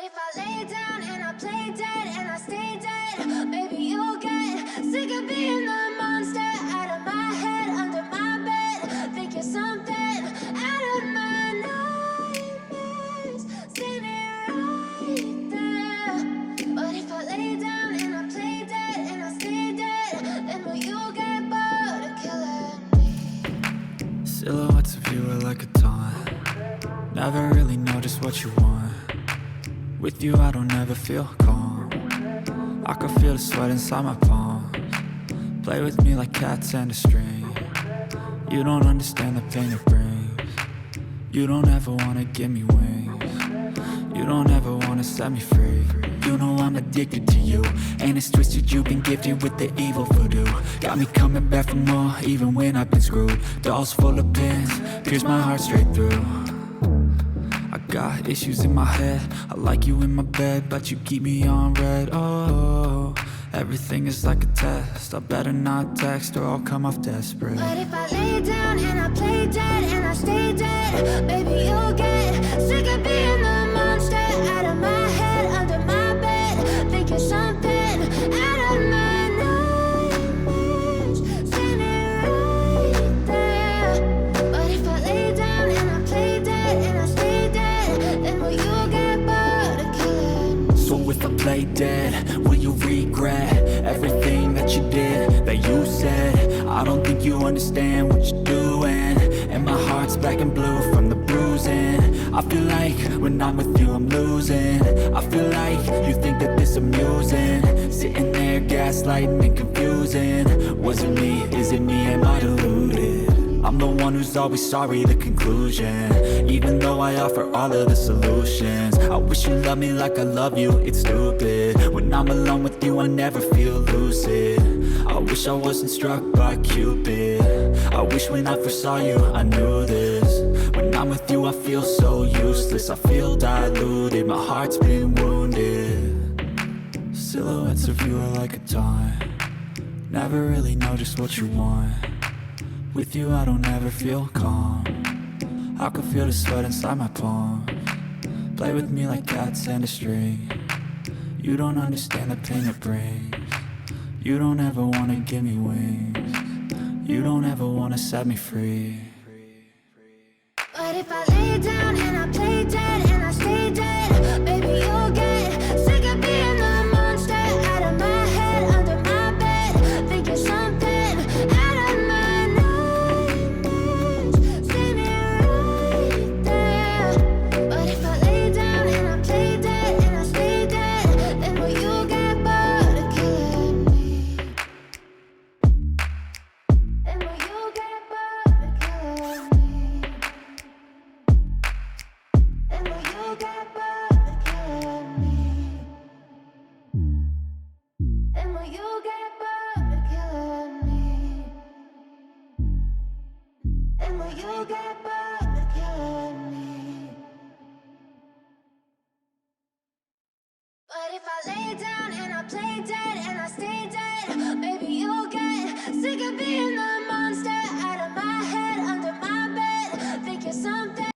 if I lay down and I play dead and I stay dead, maybe you'll get sick of being the monster out of my head, under my bed. Think you're something out of my nightmares, standing right there. But if I lay down and I play dead and I stay dead, then will you get bored of killing me? Silhouettes of you are like a taunt. Never really know just what you want. With you I don't ever feel calm. I can feel the sweat inside my palms. Play with me like cats and a string. You don't understand the pain it brings. You don't ever wanna give me wings. You don't ever wanna set me free. You know I'm addicted to you, and it's twisted, you've been gifted with the evil voodoo. Got me coming back for more, even when I've been screwed. Dolls full of pins, pierce my heart straight through. I got issues in my head, I like you in my bed, but you keep me on red. Oh, everything is like a test, I better not text or I'll come off desperate. But if I lay down and I play dead and I stay dead, maybe you'll get sick of being the monster out of my head, under my bed. Think you're something out of my nightmares, standing right there. But if I lay down and I play dead and I stay dead, then will you get bored of killing me? So if I play dead, will you regret everything that you did, that you said? I don't think you understand what you're doing, and my heart's black and blue from the bruising. I feel like when I'm with you I'm losing. I feel like you think that this amusing, sitting there gaslighting and confusing. Was it me? Is it me? Am I deluded? I'm the one who's always sorry, the conclusion, even though I offer all of the solutions. I wish you loved me like I love you, it's stupid. When I'm alone with you I never feel lucid. I wish I wasn't struck by Cupid. I wish when I first saw you I knew this. When I'm with you I feel so useless, I feel diluted, my heart's been wounded. Silhouettes of you are like a taunt. Never really know just what you want. With you I don't ever feel calm. I can feel the sweat inside my palms. Play with me like cats and a string. You don't understand the pain it brings. You don't ever wanna give me wings. You don't ever wanna set me free. But if I lay down and I play dead and I stay dead, maybe you'll get sick of being the monster out of my head, under my bed. Think you're something out of my nightmares, standing right there. But if I lay down and I play dead and I stay dead, then will you get bored of killing me? Then will you get bored of killing me? And will you get bored of killing me? And will you get bored of killing me? And will you get bored of killing me? But if I lay down and I play dead and I stay dead, maybe you'll get sick of being the monster out of my head, under my bed. Think you're something